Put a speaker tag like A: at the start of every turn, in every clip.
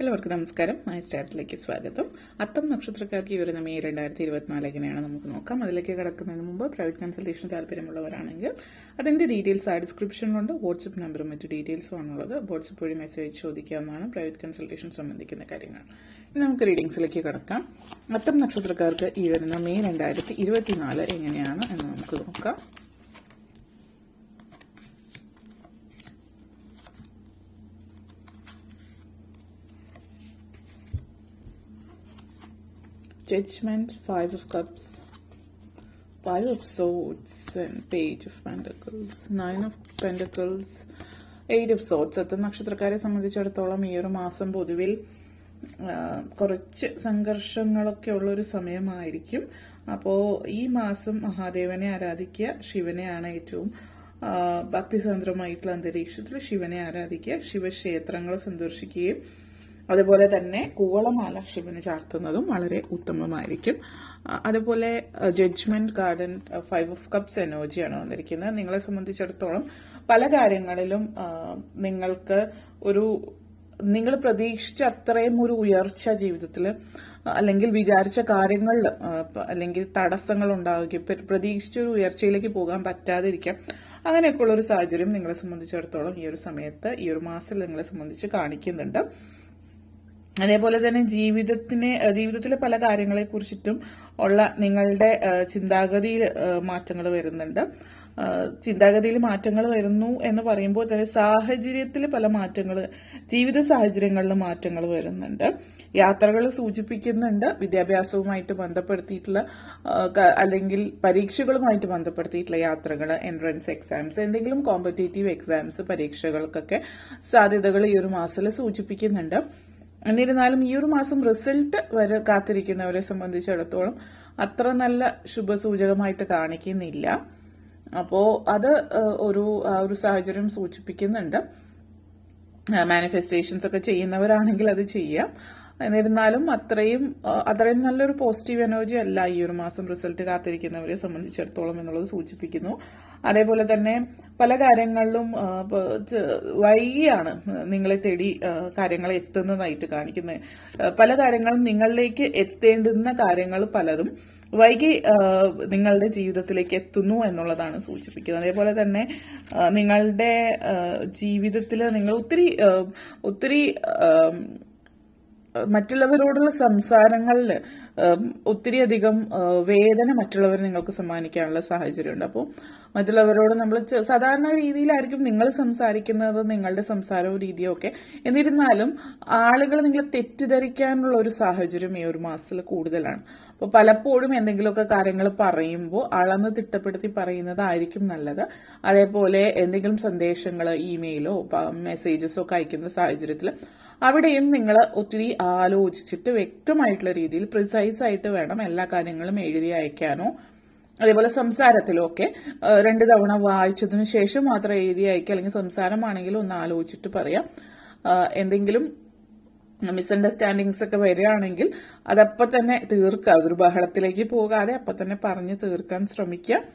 A: എല്ലാവർക്കും നമസ്കാരം. മൈ സ്റ്റാർട്ടിലേക്ക് സ്വാഗതം. അത്തം നക്ഷത്രക്കാർക്ക് വരുന്ന മെയ് 2024 എങ്ങനെയാണ് നമുക്ക് നോക്കാം. അതിലേക്ക് കിടക്കുന്നതിന് മുമ്പ് പ്രൈവറ്റ് കൺസൾട്ടേഷൻ താല്പര്യമുള്ളവരാണെങ്കിൽ അതിന്റെ ഡീറ്റെയിൽസ് ആ ഡിസ്ക്രിപ്ഷനിലുണ്ട്. വാട്സ്ആപ്പ് നമ്പറും മറ്റു ഡീറ്റെയിൽസും ആണുള്ളത്. വാട്സ്ആപ്പ് വഴി മെസ്സേജ് ചോദിക്കാവുന്നതാണ് പ്രൈവറ്റ് കൺസൾട്ടേഷൻ സംബന്ധിക്കുന്ന കാര്യങ്ങൾ. ഇനി നമുക്ക് റീഡിംഗ്സിലേക്ക് കിടക്കാം. അത്തം നക്ഷത്രക്കാർക്ക് ഈ വരുന്ന മെയ് 2024 എങ്ങനെയാണ് എന്ന് നമുക്ക് നോക്കാം. Judgment, 5 of Cups, 5 of Swords and Page of Pentacles, 9 of Pentacles, 8 of Swords. അത്തം നക്ഷത്രക്കാരെ സംബന്ധിച്ചിടത്തോളം ഈ ഒരു മാസം പൊതുവിൽ കുറച്ച് സംഘർഷങ്ങളൊക്കെ ഉള്ളൊരു സമയമായിരിക്കും. അപ്പോൾ ഈ മാസം മഹാദേവനെ ആരാധിക്കുക, ശിവനെയാണ് ഏറ്റവും ഭക്തിസാന്ദ്രമായിട്ടുള്ള അന്തരീക്ഷത്തിൽ ശിവനെ ആരാധിക്കുക, ശിവക്ഷേത്രങ്ങൾ സന്ദർശിക്കുകയും അതുപോലെ തന്നെ കൂവളമാല ശിവന് ചാർത്തുന്നതും വളരെ ഉത്തമമായിരിക്കും. അതുപോലെ ജഡ്ജ്മെന്റ് ഗാർഡൻ 5 ഓഫ് കപ്സ് എനർജിയാണ് വന്നിരിക്കുന്നത്. നിങ്ങളെ സംബന്ധിച്ചിടത്തോളം പല കാര്യങ്ങളിലും നിങ്ങൾ പ്രതീക്ഷിച്ച അത്രയും ഒരു ഉയർച്ച ജീവിതത്തിൽ അല്ലെങ്കിൽ വിചാരിച്ച കാര്യങ്ങളിൽ അല്ലെങ്കിൽ തടസ്സങ്ങൾ ഉണ്ടാവുകയും പ്രതീക്ഷിച്ച ഒരു ഉയർച്ചയിലേക്ക് പോകാൻ പറ്റാതിരിക്കാം. അങ്ങനെയൊക്കെയുള്ള ഒരു സാഹചര്യം നിങ്ങളെ സംബന്ധിച്ചിടത്തോളം ഈ ഒരു സമയത്ത് ഈ ഒരു മാസം നിങ്ങളെ സംബന്ധിച്ച് കാണിക്കുന്നുണ്ട്. അതേപോലെ തന്നെ ജീവിതത്തിലെ പല കാര്യങ്ങളെ കുറിച്ചിട്ടും ഉള്ള നിങ്ങളുടെ ചിന്താഗതിയിൽ മാറ്റങ്ങൾ വരുന്നുണ്ട്. ചിന്താഗതിയിൽ മാറ്റങ്ങൾ വരുന്നു എന്ന് പറയുമ്പോൾ തന്നെ സാഹചര്യത്തിൽ പല ജീവിത സാഹചര്യങ്ങളിൽ മാറ്റങ്ങൾ വരുന്നുണ്ട്. യാത്രകൾ സൂചിപ്പിക്കുന്നുണ്ട്. വിദ്യാഭ്യാസവുമായിട്ട് ബന്ധപ്പെടുത്തിയിട്ടുള്ള അല്ലെങ്കിൽ പരീക്ഷകളുമായിട്ട് ബന്ധപ്പെടുത്തിയിട്ടുള്ള യാത്രകൾ, എൻട്രൻസ് എക്സാംസ്, എന്തെങ്കിലും കോമ്പറ്റേറ്റീവ് എക്സാംസ്, പരീക്ഷകൾക്കൊക്കെ സാധ്യതകൾ ഈ ഒരു മാസത്തിൽ സൂചിപ്പിക്കുന്നുണ്ട്. എന്നിരുന്നാലും ഈ ഒരു മാസം റിസൾട്ട് വരെ കാത്തിരിക്കുന്നവരെ സംബന്ധിച്ചിടത്തോളം അത്ര നല്ല ശുഭസൂചകമായിട്ട് കാണിക്കുന്നില്ല. അപ്പോൾ അത് ഒരു സാഹചര്യം സൂചിപ്പിക്കുന്നുണ്ട്. മാനിഫെസ്റ്റേഷൻസ് ഒക്കെ ചെയ്യുന്നവരാണെങ്കിൽ അത് ചെയ്യാം. എന്നിരുന്നാലും അത്രയും നല്ലൊരു പോസിറ്റീവ് എനർജി അല്ല ഈ ഒരു മാസം റിസൾട്ട് കാത്തിരിക്കുന്നവരെ സംബന്ധിച്ചിടത്തോളം എന്നുള്ളത് സൂചിപ്പിക്കുന്നു. അതേപോലെ തന്നെ പല കാര്യങ്ങളിലും വൈകിയാണ് നിങ്ങളെ തേടി കാര്യങ്ങൾ എത്തുന്നതായിട്ട് കാണിക്കുന്നത്. പല കാര്യങ്ങളും നിങ്ങളിലേക്ക് എത്തേണ്ടുന്ന കാര്യങ്ങൾ പലതും വൈകി നിങ്ങളുടെ ജീവിതത്തിലേക്ക് എത്തുന്നു എന്നുള്ളതാണ് സൂചിപ്പിക്കുന്നത്. അതേപോലെ തന്നെ നിങ്ങളുടെ ജീവിതത്തിൽ നിങ്ങൾ ഒത്തിരി മറ്റുള്ളവരോടുള്ള സംസാരങ്ങളിൽ ഒത്തിരിയധികം വേദന മറ്റുള്ളവർ നിങ്ങൾക്ക് സമ്മാനിക്കാനുള്ള സാഹചര്യമുണ്ട്. അപ്പോൾ മറ്റുള്ളവരോട് നമ്മൾ സാധാരണ രീതിയിലായിരിക്കും നിങ്ങൾ സംസാരിക്കുന്നത്, നിങ്ങളുടെ സംസാരവും രീതിയും ഒക്കെ. എന്നിരുന്നാലും ആളുകൾ നിങ്ങളെ തെറ്റിദ്ധരിക്കാനുള്ള ഒരു സാഹചര്യം ഈ ഒരു മാസത്തിൽ കൂടുതലാണ്. അപ്പോൾ പലപ്പോഴും എന്തെങ്കിലുമൊക്കെ കാര്യങ്ങൾ പറയുമ്പോൾ അളന്ന് തിട്ടപ്പെടുത്തി പറയുന്നതായിരിക്കും നല്ലത്. അതേപോലെ എന്തെങ്കിലും സന്ദേശങ്ങൾ, ഇമെയിലോ മെസ്സേജസോ ഒക്കെ അയക്കുന്ന സാഹചര്യത്തിൽ അവിടെയും നിങ്ങൾ ഒത്തിരി ആലോചിച്ചിട്ട് വ്യക്തമായിട്ടുള്ള രീതിയിൽ പ്രിസൈസ് ആയിട്ട് വേണം എല്ലാ കാര്യങ്ങളും എഴുതി അയക്കാനോ അതേപോലെ സംസാരത്തിലോ ഒക്കെ 2 തവണ വായിച്ചതിന് ശേഷം മാത്രം എഴുതി അയക്കുക. അല്ലെങ്കിൽ സംസാരമാണെങ്കിലും ഒന്ന് ആലോചിച്ചിട്ട് പറയാം. എന്തെങ്കിലും മിസ്അണ്ടർസ്റ്റാൻഡിങ്സ് ഒക്കെ വരികയാണെങ്കിൽ അതപ്പം തന്നെ തീർക്കുക. അതൊരു ബഹളത്തിലേക്ക് പോകാതെ അപ്പം തന്നെ പറഞ്ഞ് തീർക്കാൻ ശ്രമിക്കുക.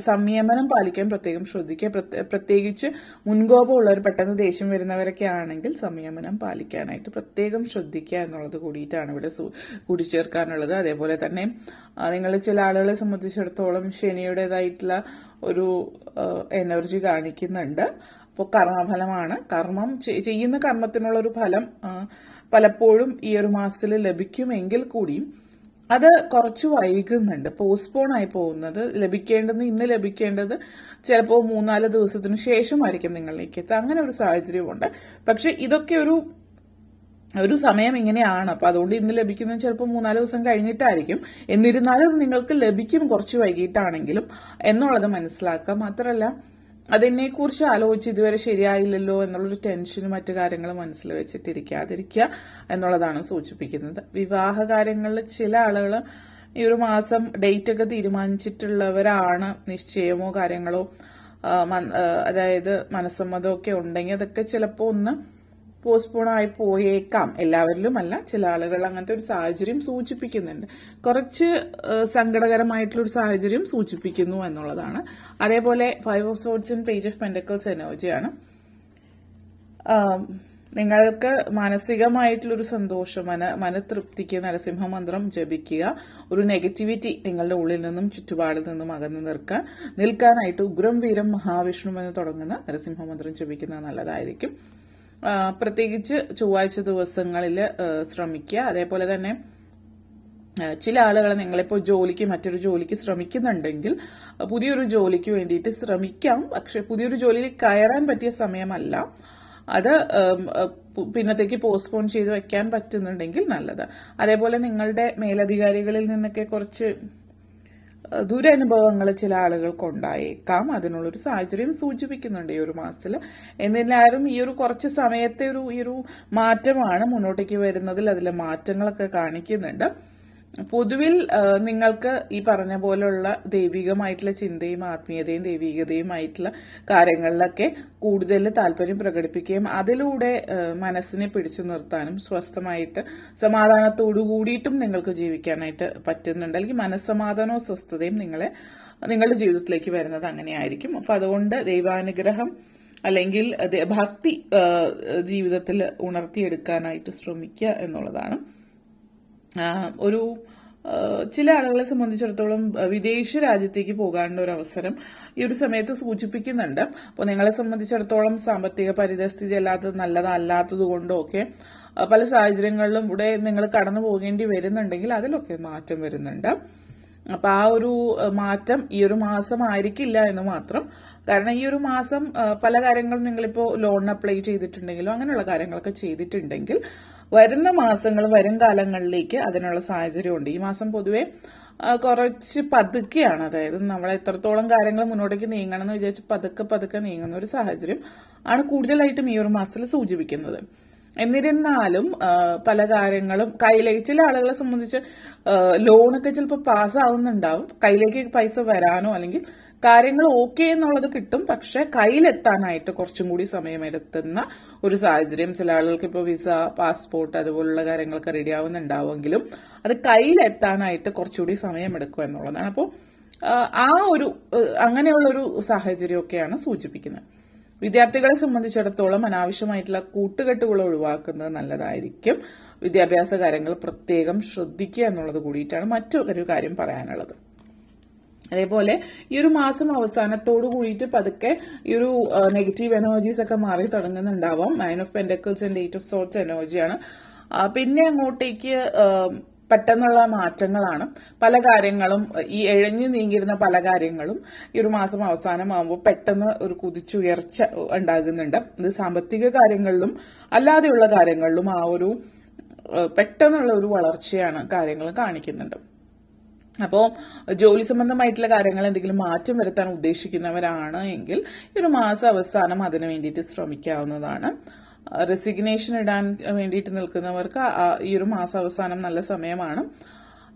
A: സംയമനം പാലിക്കാൻ പ്രത്യേകം ശ്രദ്ധിക്കുക. പ്രത്യേകിച്ച് മുൻകോപമുള്ളവർ, പെട്ടെന്ന് ദേഷ്യം വരുന്നവരൊക്കെ ആണെങ്കിൽ സംയമനം പാലിക്കാനായിട്ട് പ്രത്യേകം ശ്രദ്ധിക്കുക എന്നുള്ളത് കൂടിയിട്ടാണ് ഇവിടെ കൂടിച്ചേർക്കാനുള്ളത്. അതേപോലെ തന്നെ നിങ്ങൾ ചില ആളുകളെ സംബന്ധിച്ചിടത്തോളം ശനിയുടേതായിട്ടുള്ള ഒരു എനർജി കാണിക്കുന്നുണ്ട്. അപ്പോൾ കർമ്മഫലമാണ്. ചെയ്യുന്ന കർമ്മത്തിനുള്ള ഒരു ഫലം പലപ്പോഴും ഈ ഒരു മാസത്തിൽ ലഭിക്കുമെങ്കിൽ കൂടിയും അത് കുറച്ച് വൈകുന്നുണ്ട്, പോസ്റ്റ്പോൺ ആയി പോകുന്നത്. ഇന്ന് ലഭിക്കേണ്ടത് ചിലപ്പോൾ 3-4 ദിവസത്തിന് ശേഷമായിരിക്കും നിങ്ങളിലേക്ക് എത്തുക. അങ്ങനെ ഒരു സാഹചര്യമുണ്ട്. പക്ഷെ ഇതൊക്കെ ഒരു സമയം ഇങ്ങനെയാണ്. അപ്പൊ അതുകൊണ്ട് ഇന്ന് ലഭിക്കുന്നത് ചിലപ്പോൾ 3-4 ദിവസം കഴിഞ്ഞിട്ടായിരിക്കും. എന്നിരുന്നാലും നിങ്ങൾക്ക് ലഭിക്കും, കുറച്ച് വൈകിട്ടാണെങ്കിലും എന്നുള്ളത് മനസ്സിലാക്കുക. മാത്രമല്ല അതിനെക്കുറിച്ച് ആലോചിച്ച് ഇതുവരെ ശരിയായില്ലല്ലോ എന്നുള്ളൊരു ടെൻഷനും മറ്റു കാര്യങ്ങളും മനസ്സിൽ വെച്ചിട്ടിരിക്കാതിരിക്കുക എന്നുള്ളതാണ് സൂചിപ്പിക്കുന്നത്. വിവാഹ കാര്യങ്ങളിൽ ചില ആളുകൾ ഈ ഒരു മാസം ഡേറ്റ് ഒക്കെ തീരുമാനിച്ചിട്ടുള്ളവരാണ്. നിശ്ചയമോ കാര്യങ്ങളോ അതായത് മനസ്സമ്മതമൊക്കെ ഉണ്ടെങ്കിൽ അതൊക്കെ ചിലപ്പോൾ ഒന്ന് പോസ്റ്റ്പോൺ ആയി പോയേക്കാം. എല്ലാവരിലും അല്ല, ചില ആളുകൾ അങ്ങനത്തെ ഒരു സാഹചര്യം സൂചിപ്പിക്കുന്നുണ്ട്. കുറച്ച് സങ്കടകരമായിട്ടുള്ള ഒരു സാഹചര്യം സൂചിപ്പിക്കുന്നു എന്നുള്ളതാണ്. അതേപോലെ 5 of swords and page of pentacles എനർജിയാണ്. നിങ്ങൾക്ക് മാനസികമായിട്ടുള്ളൊരു സന്തോഷം, മനതൃപ്തിക്ക് നരസിംഹ മന്ത്രം ജപിക്കുക. ഒരു നെഗറ്റിവിറ്റി നിങ്ങളുടെ ഉള്ളിൽ നിന്നും ചുറ്റുപാടിൽ നിന്നും അകന്നു നിൽക്കാനായിട്ട് ഉഗ്രം വീരം മഹാവിഷ്ണു എന്ന് തുടങ്ങുന്ന നരസിംഹ മന്ത്രം ജപിക്കുന്നത് നല്ലതായിരിക്കും. പ്രത്യേകിച്ച് ചൊവ്വാഴ്ച ദിവസങ്ങളിൽ ശ്രമിക്കുക. അതേപോലെ തന്നെ ചില ആളുകൾ നിങ്ങളിപ്പോൾ മറ്റൊരു ജോലിക്ക് ശ്രമിക്കുന്നുണ്ടെങ്കിൽ പുതിയൊരു ജോലിക്ക് വേണ്ടിയിട്ട് ശ്രമിക്കാം. പക്ഷെ പുതിയൊരു ജോലിയിൽ കയറാൻ പറ്റിയ സമയമല്ല. അത് പിന്നത്തേക്ക് പോസ്റ്റ്പോൺ ചെയ്ത് വെക്കാൻ പറ്റുന്നുണ്ടെങ്കിൽ നല്ലത്. അതേപോലെ നിങ്ങളുടെ മേലധികാരികളിൽ നിന്നൊക്കെ കുറച്ച് ദുരനുഭവങ്ങൾ ചില ആളുകൾക്ക് ഉണ്ടായേക്കാം. അതിനുള്ളൊരു സാഹചര്യം സൂചിപ്പിക്കുന്നുണ്ട് ഈ ഒരു മാസത്തിൽ. എന്നിരുന്നാലും ഈ ഒരു കുറച്ച് സമയത്തെ ഈ ഒരു മാറ്റമാണ് മുന്നോട്ടേക്ക് വരുന്നതിൽ അതിലെ മാറ്റങ്ങളൊക്കെ കാണിക്കുന്നുണ്ട്. പൊതുവിൽ നിങ്ങൾക്ക് ഈ പറഞ്ഞ പോലുള്ള ദൈവികമായിട്ടുള്ള ചിന്തയും ആത്മീയതയും ദൈവികതയുമായിട്ടുള്ള കാര്യങ്ങളിലൊക്കെ കൂടുതൽ താല്പര്യം പ്രകടിപ്പിക്കുകയും അതിലൂടെ മനസ്സിനെ പിടിച്ചു നിർത്താനും സ്വസ്ഥമായിട്ട് സമാധാനത്തോടു കൂടിയിട്ടും നിങ്ങൾക്ക് ജീവിക്കാനായിട്ട് പറ്റുന്നുണ്ട്. അല്ലെങ്കിൽ മനസ്സമാധാനവും സ്വസ്ഥതയും നിങ്ങളുടെ ജീവിതത്തിലേക്ക് വരുന്നത് അങ്ങനെയായിരിക്കും. അപ്പൊ അതുകൊണ്ട് ദൈവാനുഗ്രഹം അല്ലെങ്കിൽ ഭക്തി ജീവിതത്തിൽ ഉണർത്തിയെടുക്കാനായിട്ട് ശ്രമിക്കുക എന്നുള്ളതാണ്. ചില ആളുകളെ സംബന്ധിച്ചിടത്തോളം വിദേശ രാജ്യത്തേക്ക് പോകാനുള്ള ഒരു അവസരം ഈ ഒരു സമയത്ത് സൂചിപ്പിക്കുന്നുണ്ട്. അപ്പോൾ നിങ്ങളെ സംബന്ധിച്ചിടത്തോളം സാമ്പത്തിക പരിതസ്ഥിതി നല്ലതല്ലാത്തത് കൊണ്ടോ ഒക്കെ പല സാഹചര്യങ്ങളിലും ഇവിടെ നിങ്ങൾ കടന്നു പോകേണ്ടി വരുന്നുണ്ടെങ്കിൽ അതിലൊക്കെ മാറ്റം വരുന്നുണ്ട്. അപ്പൊ ആ ഒരു മാറ്റം ഈ ഒരു മാസം ആയിരിക്കില്ല എന്ന് മാത്രം. കാരണം ഈ ഒരു മാസം പല കാര്യങ്ങളും നിങ്ങളിപ്പോ ലോണിന് അപ്ലൈ ചെയ്തിട്ടുണ്ടെങ്കിലോ അങ്ങനെയുള്ള കാര്യങ്ങളൊക്കെ ചെയ്തിട്ടുണ്ടെങ്കിൽ വരുന്ന മാസങ്ങൾ വരും കാലങ്ങളിലേക്ക് അതിനുള്ള സാഹചര്യമുണ്ട്. ഈ മാസം പൊതുവെ കുറച്ച് പതുക്കെയാണ്, അതായത് നമ്മൾ എത്രത്തോളം കാര്യങ്ങൾ മുന്നോട്ടേക്ക് നീങ്ങണം എന്ന് വിചാരിച്ച് പതുക്കെ നീങ്ങുന്ന ഒരു സാഹചര്യം ആണ് കൂടുതലായിട്ടും ഈ ഒരു മാസത്തിൽ സൂചിപ്പിക്കുന്നത്. എന്നിരുന്നാലും പല കാര്യങ്ങളും ചില ആളുകളെ സംബന്ധിച്ച് ലോണൊക്കെ ചിലപ്പോൾ പാസ്സാവുന്നുണ്ടാവും. കയ്യിലേക്ക് പൈസ വരാനോ അല്ലെങ്കിൽ കാര്യങ്ങൾ ഓക്കെ എന്നുള്ളത് കിട്ടും, പക്ഷെ കയ്യിലെത്താനായിട്ട് കുറച്ചും കൂടി സമയമെടുത്തുന്ന ഒരു സാഹചര്യം. ചില ആളുകൾക്ക് ഇപ്പോൾ വിസ, പാസ്പോർട്ട് അതുപോലുള്ള കാര്യങ്ങളൊക്കെ റെഡി ആവുന്നുണ്ടാവുമെങ്കിലും അത് കയ്യിലെത്താനായിട്ട് കുറച്ചുകൂടി സമയമെടുക്കും എന്നുള്ളതാണ്. അപ്പോൾ അങ്ങനെയുള്ളൊരു സാഹചര്യമൊക്കെയാണ് സൂചിപ്പിക്കുന്നത്. വിദ്യാർത്ഥികളെ സംബന്ധിച്ചിടത്തോളം അനാവശ്യമായിട്ടുള്ള കൂട്ടുകെട്ടുകൾ ഒഴിവാക്കുന്നത് നല്ലതായിരിക്കും. വിദ്യാഭ്യാസ കാര്യങ്ങൾ പ്രത്യേകം ശ്രദ്ധിക്കുക എന്നുള്ളത് കൂടിയിട്ടാണ് മറ്റൊരു കാര്യം പറയാനുള്ളത്. അതേപോലെ ഈ ഒരു മാസം അവസാനത്തോടു കൂടിയിട്ട് പതുക്കെ ഈ ഒരു നെഗറ്റീവ് എനർജീസ് ഒക്കെ മാറി തുടങ്ങുന്നുണ്ടാവാം. 9 of pentacles and 8 of sorts എനർജിയാണ്. പിന്നെ അങ്ങോട്ടേക്ക് പെട്ടെന്നുള്ള മാറ്റങ്ങളാണ്. പല കാര്യങ്ങളും ഈ എഴഞ്ഞു നീങ്ങിയിരുന്ന പല കാര്യങ്ങളും ഈ ഒരു മാസം അവസാനമാകുമ്പോൾ പെട്ടെന്ന് ഒരു കുതിച്ചുയർച്ച ഉണ്ടാകുന്നുണ്ട്. ഇത് സാമ്പത്തിക കാര്യങ്ങളിലും അല്ലാതെയുള്ള കാര്യങ്ങളിലും ആ ഒരു പെട്ടെന്നുള്ള ഒരു വളർച്ചയാണ് കാര്യങ്ങൾ കാണിക്കുന്നുണ്ട്. അപ്പോൾ ജോലി സംബന്ധമായിട്ടുള്ള കാര്യങ്ങൾ എന്തെങ്കിലും മാറ്റം വരുത്താൻ ഉദ്ദേശിക്കുന്നവരാണ് എങ്കിൽ ഈ ഒരു മാസം അവസാനം അതിനു വേണ്ടിയിട്ട് ശ്രമിക്കാവുന്നതാണ്. റെസിഗ്നേഷൻ ഇടാൻ വേണ്ടിയിട്ട് നിൽക്കുന്നവർക്ക് ഈ ഒരു മാസം അവസാനം നല്ല സമയമാണ്.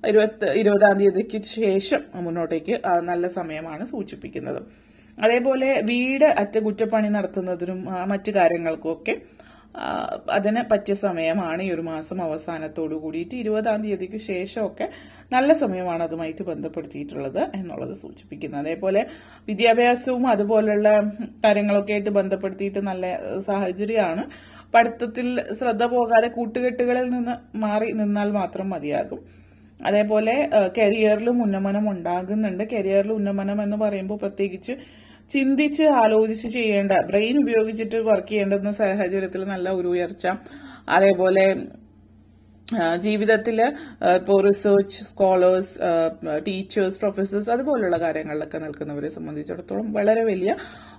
A: 20-ാം തീയതിക്ക് ശേഷം മുന്നോട്ടേക്ക് നല്ല സമയമാണ് സൂചിപ്പിക്കുന്നത്. അതേപോലെ വീട് അറ്റകുറ്റപ്പണി നടത്തുന്നതിനും മറ്റു കാര്യങ്ങൾക്കും ഒക്കെ അതിന് പറ്റിയ സമയമാണ് ഈ ഒരു മാസം അവസാനത്തോടു കൂടിയിട്ട്. 20-ാം തീയതിക്ക് ശേഷമൊക്കെ നല്ല സമയമാണ് അതുമായിട്ട് ബന്ധപ്പെടുത്തിയിട്ടുള്ളത് എന്നുള്ളത് സൂചിപ്പിക്കുന്നത്. അതേപോലെ വിദ്യാഭ്യാസവും അതുപോലുള്ള കാര്യങ്ങളൊക്കെ ആയിട്ട് ബന്ധപ്പെടുത്തിയിട്ട് നല്ല സാഹചര്യമാണ്. പഠിത്തത്തിൽ ശ്രദ്ധ പോകാതെ കൂട്ടുകെട്ടുകളിൽ നിന്ന് മാറി നിന്നാൽ മാത്രം മതിയാകും. അതേപോലെ കരിയറിലും ഉന്നമനം ഉണ്ടാകുന്നുണ്ട്. കരിയറിൽ ഉന്നമനം എന്ന് പറയുമ്പോൾ പ്രത്യേകിച്ച് ചിന്തിച്ച് ആലോചിച്ച് ചെയ്യേണ്ട, ബ്രെയിൻ ഉപയോഗിച്ചിട്ട് വർക്ക് ചെയ്യേണ്ടുന്ന സാഹചര്യത്തിൽ നല്ല ഒരു ഉയർച്ച. അതേപോലെ ജീവിതത്തിൽ ഇപ്പോൾ റിസർച്ച് സ്കോളേഴ്സ്, ടീച്ചേഴ്സ്, പ്രൊഫസേഴ്സ് അതുപോലുള്ള കാര്യങ്ങളിലൊക്കെ നിൽക്കുന്നവരെ സംബന്ധിച്ചിടത്തോളം വളരെ വലിയ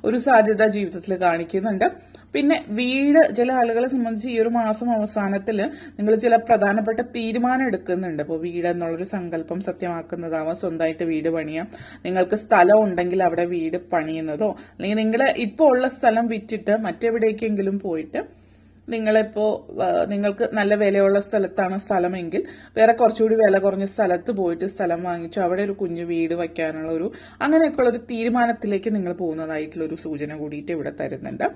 A: ഒരു സാധ്യത ജീവിതത്തിൽ കാണിക്കുന്നുണ്ട്. പിന്നെ ചില ആളുകളെ സംബന്ധിച്ച് ഈ ഒരു മാസം അവസാനത്തിൽ നിങ്ങൾ ചില പ്രധാനപ്പെട്ട തീരുമാനം എടുക്കുന്നുണ്ട്. അപ്പോൾ വീട് എന്നുള്ളൊരു സങ്കല്പം സത്യമാക്കുന്നതാവാം, സ്വന്തമായിട്ട് വീട് പണിയാം, നിങ്ങൾക്ക് സ്ഥലം ഉണ്ടെങ്കിൽ അവിടെ വീട് പണിയുന്നതോ, അല്ലെങ്കിൽ നിങ്ങളുടെ ഇപ്പോൾ ഉള്ള സ്ഥലം വിറ്റിട്ട് മറ്റെവിടേക്കെങ്കിലും പോയിട്ട് നിങ്ങൾക്ക് നല്ല വിലയുള്ള സ്ഥലത്താണ് സ്ഥലമെങ്കിൽ വേറെ കുറച്ചുകൂടി വില കുറഞ്ഞ സ്ഥലത്ത് പോയിട്ട് സ്ഥലം വാങ്ങിച്ചു അവിടെ ഒരു കുഞ്ഞു വീട് വയ്ക്കാനുള്ള അങ്ങനെയൊക്കെയുള്ള ഒരു തീരുമാനത്തിലേക്ക് നിങ്ങൾ പോകുന്നതായിട്ടുള്ള ഒരു സൂചന കൂടിയിട്ട് ഇവിടെ തരുന്നുണ്ട്.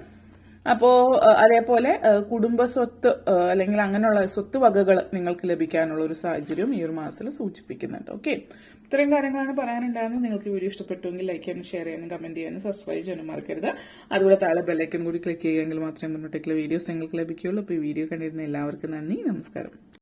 A: അപ്പോൾ അതേപോലെ കുടുംബ സ്വത്ത് അല്ലെങ്കിൽ അങ്ങനെയുള്ള സ്വത്ത് വകകൾ നിങ്ങൾക്ക് ലഭിക്കാനുള്ള ഒരു സാഹചര്യം ഈ ഒരു മാസത്തിൽ സൂചിപ്പിക്കുന്നുണ്ട്. ഓക്കെ, ഇത്രയും കാര്യങ്ങളാണ് പറയാനുണ്ടായിരുന്നത്. നിങ്ങൾക്ക് വീഡിയോ ഇഷ്ടപ്പെട്ടുവെങ്കിൽ ലൈക്ക് ചെയ്യാനും ഷെയർ ചെയ്യാനും കമന്റ് ചെയ്യാനും സബ്സ്ക്രൈബ് ചെയ്യാനും മറക്കരുത്. അതുപോലെ താഴെ ബെല്ലൈക്കൺ കൂടി ക്ലിക്ക് ചെയ്യുമെങ്കിൽ മാത്രമേ മുന്നോട്ടേക്കുള്ള വീഡിയോസ് നിങ്ങൾക്ക് ലഭിക്കുകയുള്ളൂ. അപ്പോൾ ഈ വീഡിയോ കണ്ടിരുന്ന എല്ലാവർക്കും നന്ദി, നമസ്കാരം.